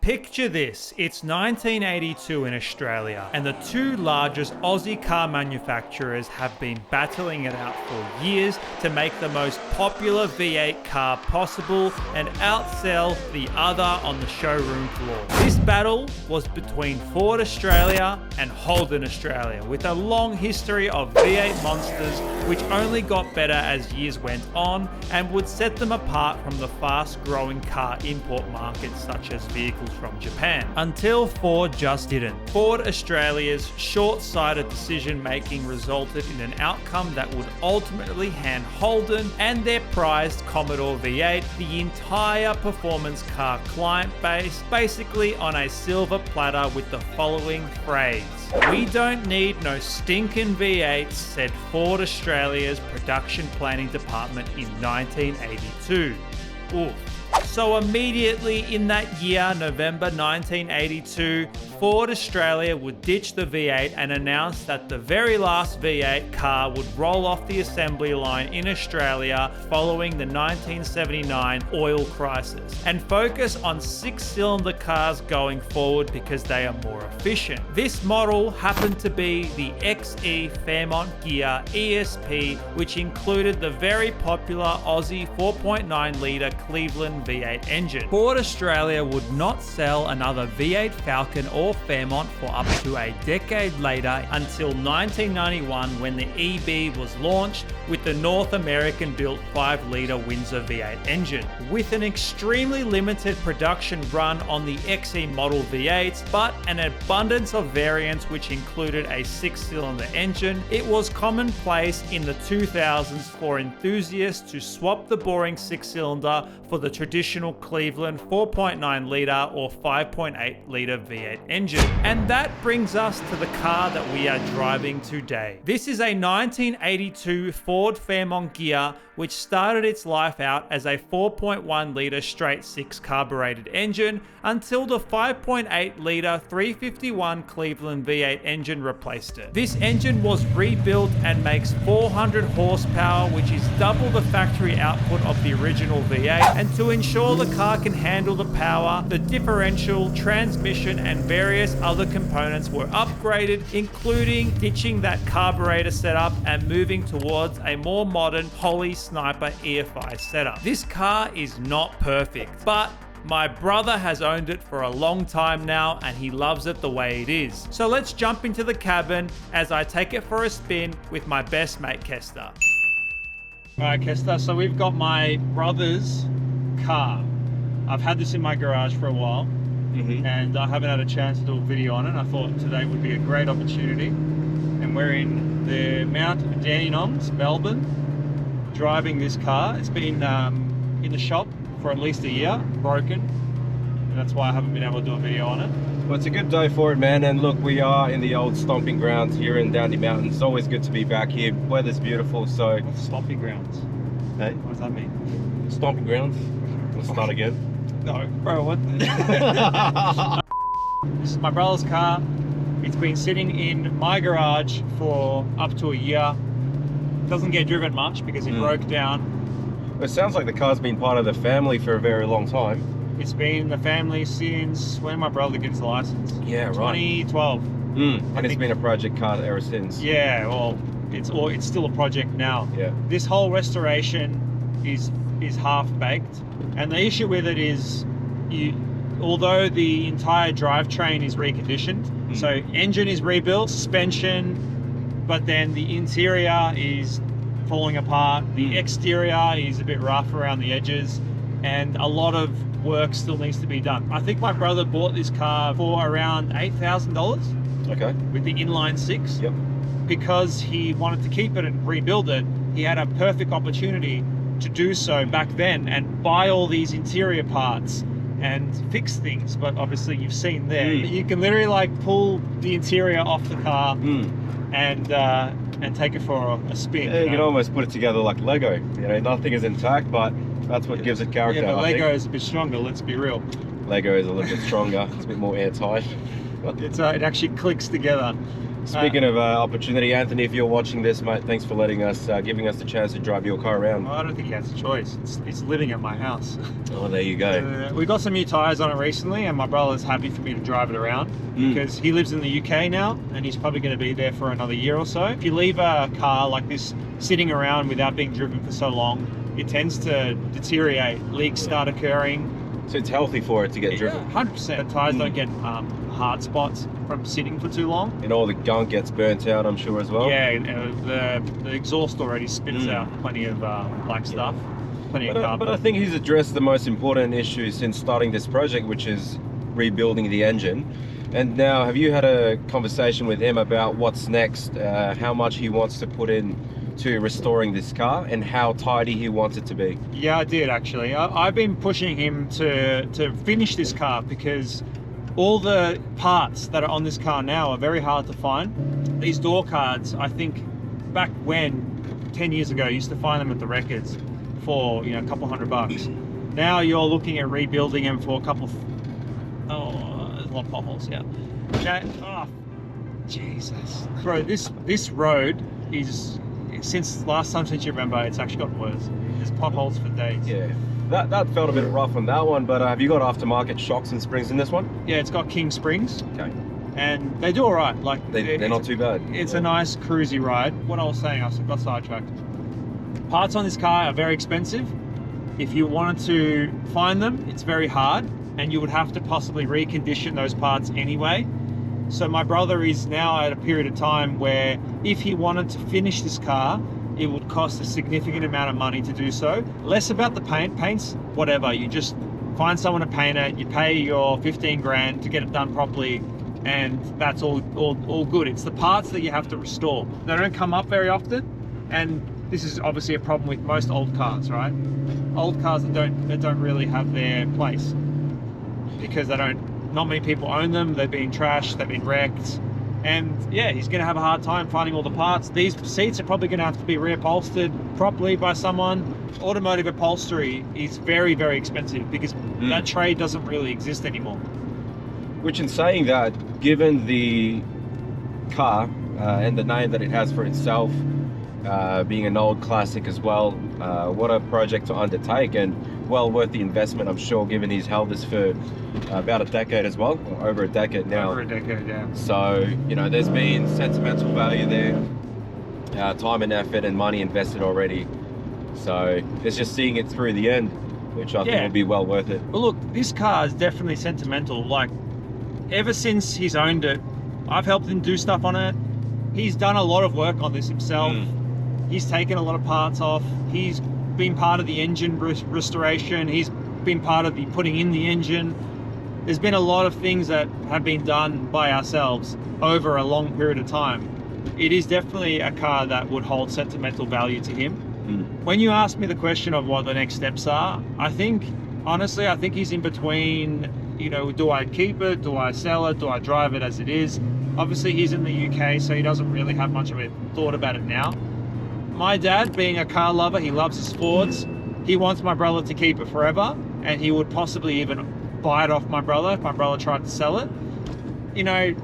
Picture this, it's 1982 in Australia, and the two largest Aussie car manufacturers have been battling it out for years to make the most popular V8 car possible and outsell the other on the showroom floor. This battle was between Ford Australia and Holden Australia, with a long history of V8 monsters which only got better as years went on and would set them apart from the fast-growing car import markets such as vehicles from Japan, until Ford just didn't. Ford Australia's short-sighted decision-making resulted in an outcome that would ultimately hand Holden and their prized Commodore V8 the entire performance car client base, basically on a silver platter with the following phrase: "We don't need no stinking V8s," said Ford Australia's production planning department in 1982. Oof. So immediately in that year, November 1982, Ford Australia would ditch the V8 and announce that the very last V8 car would roll off the assembly line in Australia following the 1979 oil crisis, and focus on six-cylinder cars going forward because they are more efficient. This model happened to be the XE Fairmont Ghia ESP, which included the very popular Aussie 4.9-litre Cleveland V8 engine. Ford Australia would not sell another V8 Falcon or Fairmont for up to a decade later, until 1991 when the EB was launched with the North American built 5-litre Windsor V8 engine. With an extremely limited production run on the XE model V8s, but an abundance of variants which included a 6-cylinder engine, it was commonplace in the 2000s for enthusiasts to swap the boring 6-cylinder for the traditional Cleveland 4.9-litre or 5.8-litre V8 engine. And that brings us to the car that we are driving today. This is a 1982 Ford Fairmont Ghia, which started its life out as a 4.1-litre straight-six carbureted engine until the 5.8-litre 351 Cleveland V8 engine replaced it. This engine was rebuilt and makes 400 horsepower, which is double the factory output of the original V8, and to ensure the car can handle the power, the differential, transmission and various other components were upgraded, including ditching that carburetor setup and moving towards a more modern Holley Sniper EFI setup. This car is not perfect, but my brother has owned it for a long time now and he loves it the way it is. So let's jump into the cabin as I take it for a spin with my best mate Kester. Alright Kester, so we've got my brother's car. I've had this in my garage for a while, and I haven't had a chance to do a video on it. I thought today would be a great opportunity, and we're in the Mount Dandenongs, Melbourne, driving this car. It's been in the shop for at least a year, broken, and that's why I haven't been able to do a video on it. Well, it's a good day for it, man, and look, we are in the old stomping grounds here in Dandy Mountain. It's always good to be back here. Weather's beautiful, so... What's stomping grounds? Hey? What does that mean? Stomping grounds? Let's start again. No, bro, what? This is my brother's car. It's been sitting in my garage for up to a year. Doesn't get driven much because it broke down. It sounds like the car's been part of the family for a very long time. It's been in the family since when my brother gets the license. Yeah, right. 2012. And it's been a project car ever since. Yeah, well, it's still a project now. Yeah. This whole restoration is half-baked, and the issue with it is, although the entire drivetrain is reconditioned, so engine is rebuilt, suspension, but then the interior is falling apart, the exterior is a bit rough around the edges, and a lot of work still needs to be done. I think my brother bought this car for around $8,000. Okay. With the inline six. Yep. Because he wanted to keep it and rebuild it, he had a perfect opportunity to do so back then and buy all these interior parts and fix things. But obviously you've seen there, you can literally like pull the interior off the car and take it for a spin. Yeah, you can almost put it together like Lego. You know, nothing is intact, but that's what gives it character. Yeah, but Lego is a bit stronger, let's be real. Lego is a little bit stronger. It's a bit more airtight. It actually clicks together. Speaking of opportunity, Anthony, if you're watching this, mate, thanks for letting us, giving us the chance to drive your car around. Well, I don't think he has a choice. It's living at my house. Oh, there you go. We got some new tyres on it recently, and my brother's happy for me to drive it around because he lives in the UK now, and he's probably going to be there for another year or so. If you leave a car like this sitting around without being driven for so long, it tends to deteriorate. Leaks start occurring. So it's healthy for it to get driven. 100%. The tyres don't get hard spots from sitting for too long. And all the gunk gets burnt out, I'm sure, as well. Yeah, the exhaust already spits out plenty of black stuff, plenty of carbon. But I think he's addressed the most important issue since starting this project, which is rebuilding the engine. And now, have you had a conversation with him about what's next, how much he wants to put in to restoring this car and how tidy he wants it to be? Yeah, I did actually. I've been pushing him to finish this car because all the parts that are on this car now are very hard to find. These door cards, I think back when, 10 years ago, you used to find them at the records for, you know, a couple $100. Now you're looking at rebuilding them for a couple, there's a lot of potholes, yeah. Okay, oh, Jesus. Bro, this road is, since last time since you remember, it's actually gotten worse. There's potholes for days. Yeah. That felt a bit rough on that one, but have you got aftermarket shocks and springs in this one? Yeah, it's got King springs. Okay. And they do all right. Like they're not too bad. It's a nice cruisy ride. What I was saying, I got sidetracked. Parts on this car are very expensive. If you wanted to find them, it's very hard, and you would have to possibly recondition those parts anyway. So my brother is now at a period of time where if he wanted to finish this car, it would cost a significant amount of money to do so. Less about the paint. Paint's whatever. You just find someone to paint it. You pay your 15 grand to get it done properly, and that's all good. It's the parts that you have to restore. They don't come up very often, and this is obviously a problem with most old cars, right? Old cars that don't really have their place because not many people own them. They've been trashed. They've been wrecked. And yeah, he's going to have a hard time finding all the parts. These seats are probably going to have to be reupholstered properly by someone. Automotive upholstery is very, very expensive because that trade doesn't really exist anymore. Which, in saying that, given the car and the name that it has for itself, being an old classic as well, what a project to undertake, and well worth the investment, I'm sure, given he's held this for about a decade as well, or over a decade now. Over a decade, yeah. So, you know, there's been sentimental value there, time and effort and money invested already. So it's just seeing it through the end, which I think will be well worth it. Well, look, this car is definitely sentimental. Like, ever since he's owned it, I've helped him do stuff on it. He's done a lot of work on this himself. He's taken a lot of parts off. He's been part of the engine restoration. He's been part of the putting in the engine. There's been a lot of things that have been done by ourselves over a long period of time. It is definitely a car that would hold sentimental value to him. When you ask me the question of what the next steps are, honestly, I think he's in between, you know, do I keep it? Do I sell it? Do I drive it as it is? Obviously, he's in the UK, so he doesn't really have much of a thought about it now. My dad, being a car lover, he loves his Fords. He wants my brother to keep it forever, and he would possibly even buy it off my brother if my brother tried to sell it. You know,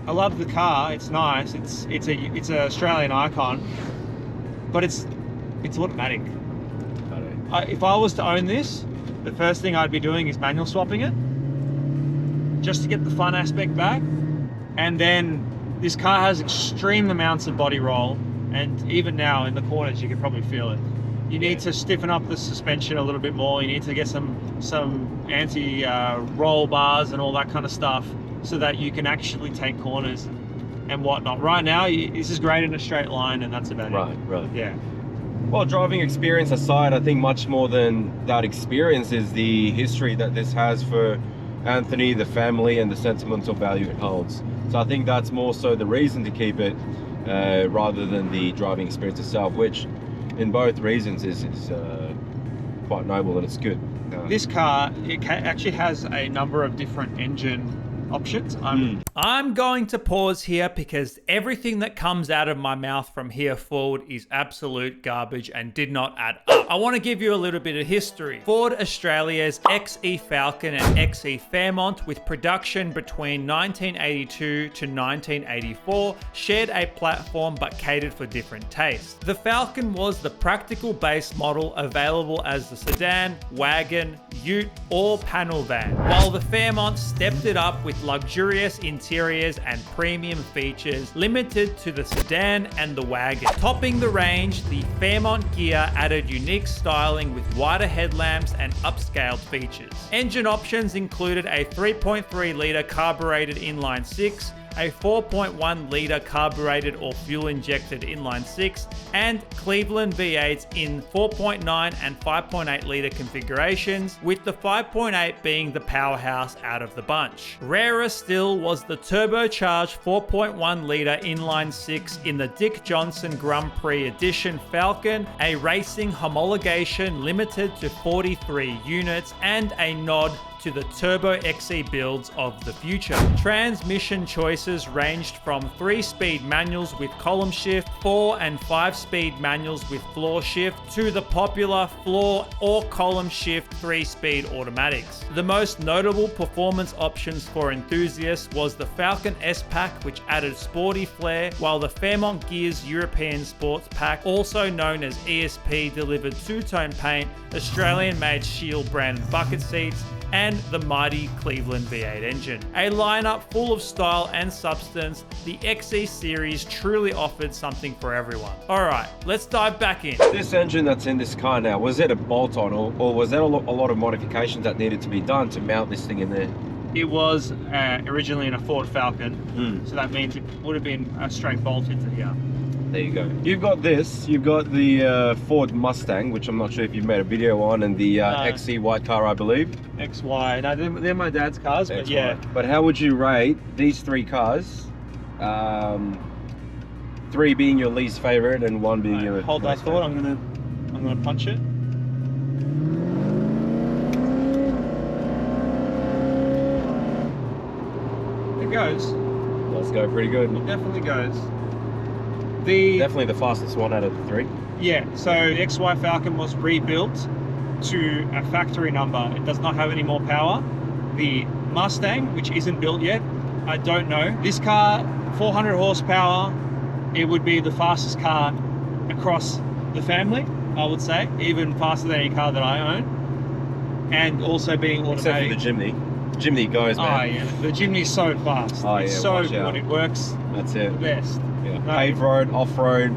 I love the car. It's nice. It's an Australian icon, but it's automatic. If I was to own this, the first thing I'd be doing is manual swapping it, just to get the fun aspect back. And then this car has extreme amounts of body roll, and even now in the corners you can probably feel it. You need to stiffen up the suspension a little bit more. You need to get some anti-roll bars and all that kind of stuff so that you can actually take corners and whatnot. Right now, this is great in a straight line, and that's about it. Right. Yeah. Well, driving experience aside, I think much more than that experience is the history that this has for Anthony, the family, and the sentimental value it holds. So I think that's more so the reason to keep it rather than the driving experience itself, which in both reasons is quite noble and it's good. This car, it actually has a number of different engine options. I'm going to pause here because everything that comes out of my mouth from here forward is absolute garbage and did not add up. I want to give you a little bit of history. Ford Australia's XE Falcon and XE Fairmont, with production between 1982 to 1984, shared a platform but catered for different tastes. The Falcon was the practical base model available as the sedan, wagon, ute, or panel van, while the Fairmont stepped it up with luxurious interiors and premium features limited to the sedan and the wagon. Topping the range, the Fairmont Ghia added unique styling with wider headlamps and upscaled features. Engine options included a 3.3-litre carbureted inline-6, a 4.1-litre carbureted or fuel-injected inline-6, and Cleveland V8s in 4.9 and 5.8-litre configurations, with the 5.8 being the powerhouse out of the bunch. Rarer still was the turbocharged 4.1-litre inline-6 in the Dick Johnson Grand Prix Edition Falcon, a racing homologation limited to 43 units, and a nod to the Turbo XE builds of the future. Transmission choices ranged from 3-speed manuals with column shift, 4 and 5-speed manuals with floor shift, to the popular floor or column shift 3-speed automatics. The most notable performance options for enthusiasts was the Falcon S-Pack, which added sporty flair, while the Fairmont Ghia's European Sports Pack, also known as ESP, delivered two-tone paint, Australian-made Shield branded bucket seats, and the mighty Cleveland V8 engine. A lineup full of style and substance, the XE series truly offered something for everyone. Alright, let's dive back in. This engine that's in this car now, was it a bolt-on or was there a lot of modifications that needed to be done to mount this thing in there? It was originally in a Ford Falcon, so that means it would have been a straight bolt into here. There you go. You've got this. You've got the Ford Mustang, which I'm not sure if you've made a video on, and the XE white car, I believe. XY. No, they're my dad's cars, but yeah. But how would you rate these three cars? 3 being your least favorite and 1 being your hold that thought. I'm gonna punch it. It goes. Let's go pretty good. It definitely goes. Definitely the fastest one out of the 3. Yeah, so the XY Falcon was rebuilt to a factory number. It does not have any more power. The Mustang, which isn't built yet, I don't know. This car, 400 horsepower, it would be the fastest car across the family, I would say, even faster than any car that I own. And also being automatic. Except for the Jimny. Jimny goes, man. Oh yeah, the Jimny's so fast. Oh, it's yeah, so watch good. out. It works That's it. the best. Yeah. No. Paved road, off-road,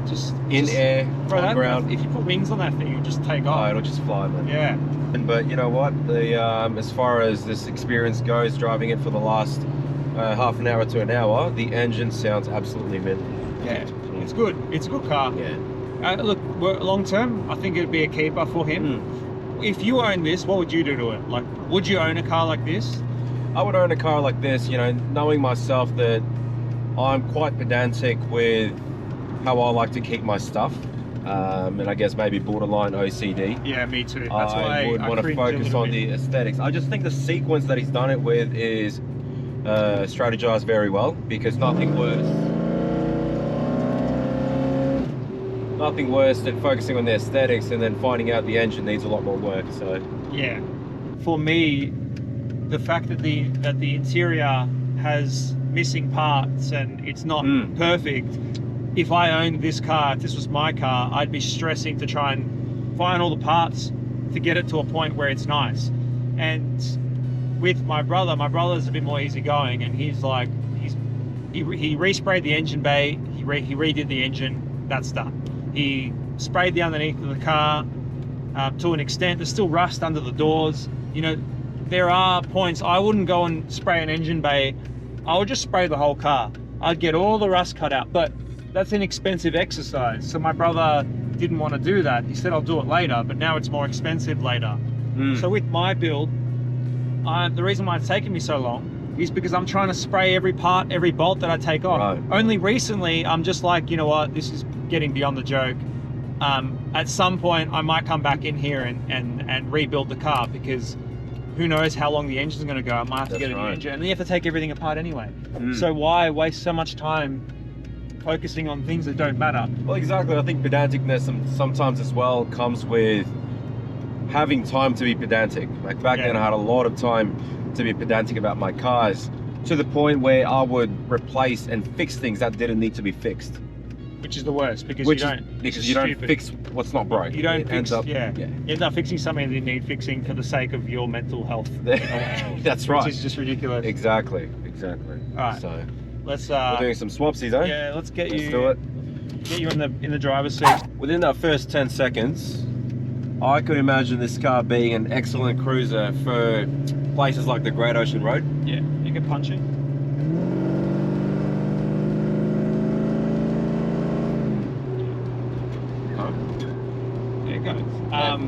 Just air, bro, on ground. If you put wings on that thing, you just take Oh, off. it'll just fly, man. Yeah. But you know what? The as far as this experience goes, driving it for the last half an hour to an hour, the engine sounds absolutely mint. Yeah. It's good. It's a good car. Yeah. Look, long term, I think it'd be a keeper for him. If you own this, what would you do to it? Like, would you own a car like this? I would own a car like this, you know, knowing myself that I'm quite pedantic with how I like to keep my stuff. And I guess maybe borderline OCD. Yeah, me too. That's why I would want to focus on the aesthetics. I just think the sequence that he's done it with is strategized very well, because nothing worse than focusing on the aesthetics and then finding out the engine needs a lot more work. So yeah, for me, the fact that the interior has missing parts and it's not perfect. If I owned this car, if this was my car, I'd be stressing to try and find all the parts to get it to a point where it's nice. And with my brother's a bit more easygoing, and he's like, he resprayed the engine bay, he redid the engine, that's done. He sprayed the underneath of the car to an extent. There's still rust under the doors. You know, there are points I wouldn't go and spray an engine bay. I would just spray the whole car. I'd get all the rust cut out, but that's an expensive exercise. So my brother didn't want to do that. He said, I'll do it later, but now it's more expensive later. So with my build, the reason why it's taken me so long is because I'm trying to spray every part, every bolt that I take off. Right. Only recently, I'm just like, you know what, this is getting beyond the joke. At some point, I might come back in here and rebuild the car, because who knows how long the engine's going to go. I might have to That's get a new right. engine, and then you have to take everything apart anyway. So why waste so much time focusing on things that don't matter? Well, exactly. I think pedanticness sometimes as well comes with having time to be pedantic. Like back then, I had a lot of time to be pedantic about my cars, to the point where I would replace and fix things that didn't need to be fixed. Which is the worst, because you don't fix what's not broke. You don't fix, You end up fixing something that you need fixing for the sake of your mental health. That's right. Which is just ridiculous. Exactly. All right. So Let's we're doing some swapsies, eh? yeah, let's do it. Get you in the driver's seat. Within that first 10 seconds, I could imagine this car being an excellent cruiser for places like the Great Ocean Road. Yeah, you can punch it. There it goes.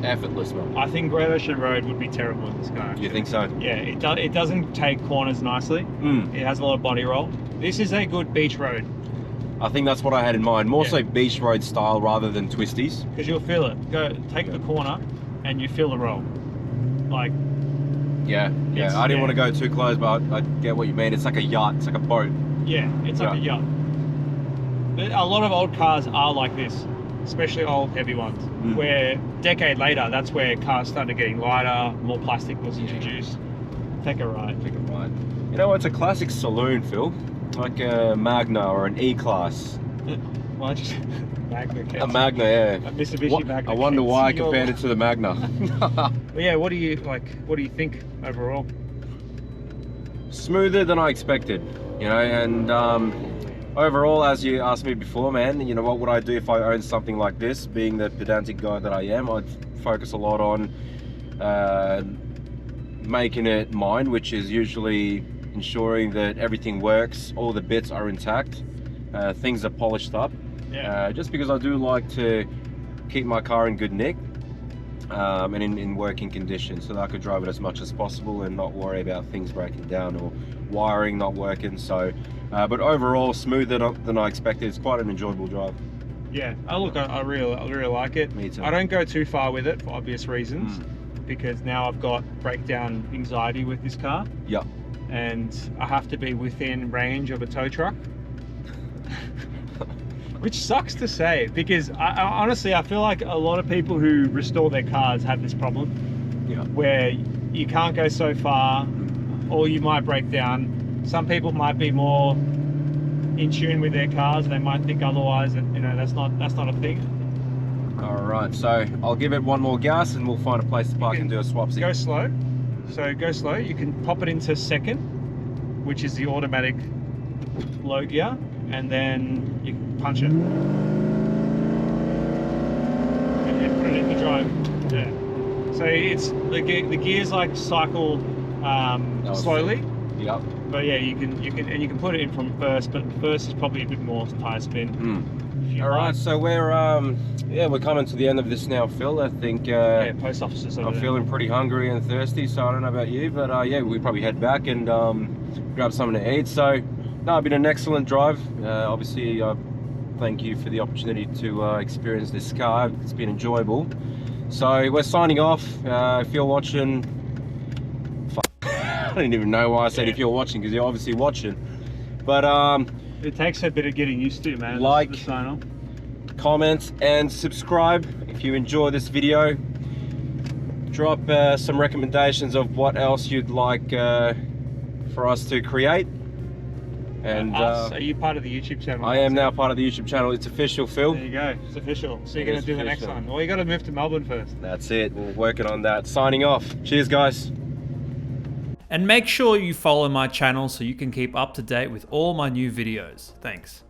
Effortless, man. I think Great Ocean Road would be terrible in this car. You think so? Yeah, it doesn't take corners nicely. It has a lot of body roll. This is a good beach road. I think that's what I had in mind. More so beach road style rather than twisties. Because you'll feel it. Take the corner and you feel the roll. Like, yeah. I didn't want to go too close, but I get what you mean. It's like a yacht. It's like a boat. Yeah, it's like a yacht. But a lot of old cars are like this, especially old heavy ones, where a decade later, that's where cars started getting lighter, more plastic was introduced. Take a ride. You know, it's a classic saloon, Phil. Like a Magna or an E-Class. Well, just Magna. A Magna, yeah. A Mitsubishi Magna. I wonder why I compared it to the Magna. Well, yeah, what do you think overall? Smoother than I expected, you know, and overall, as you asked me before, man, you know, what would I do if I owned something like this? Being the pedantic guy that I am, I'd focus a lot on making it mine, which is usually ensuring that everything works, all the bits are intact, things are polished up. Just because I do like to keep my car in good nick and in working condition, so that I could drive it as much as possible and not worry about things breaking down or wiring not working. So but overall, smoother than I expected. It's quite an enjoyable drive. Yeah, I really like it. Me too. I don't go too far with it for obvious reasons, because now I've got breakdown anxiety with this car. Yeah. And I have to be within range of a tow truck. Which sucks to say, because I honestly, I feel like a lot of people who restore their cars have this problem. Yeah. Where you can't go so far, or you might break down. Some people might be more in tune with their cars. They might think otherwise, and you know, that's not a thing. All right, so I'll give it one more gas and we'll find a place to park and do a swapsy. Go slow. So go slow. You can pop it into second, which is the automatic low gear, and then you can punch it. And then put it in the drive. Yeah. So it's the gears like cycle slowly. Yep. But yeah, you can put it in from first, but first is probably a bit more tire spin. All right, so we're coming to the end of this now, Phil. I think post offices. I'm feeling pretty hungry and thirsty, so I don't know about you, but yeah, we probably head back and grab something to eat. So no, it's been an excellent drive. Obviously, thank you for the opportunity to experience this car. It's been enjoyable. So we're signing off. If you're watching, I don't even know why I said if you're watching, because you're obviously watching. But it takes a bit of getting used to, man. Like, sign off. Comment and subscribe if you enjoy this video. Drop some recommendations of what else you'd like for us to create. And are you part of the YouTube channel? I am now part of the YouTube channel. It's official, Phil. There you go. It's official. So you're going to do the next one. Well, you got to move to Melbourne first. That's it. We're working on that. Signing off. Cheers, guys. And make sure you follow my channel so you can keep up to date with all my new videos. Thanks.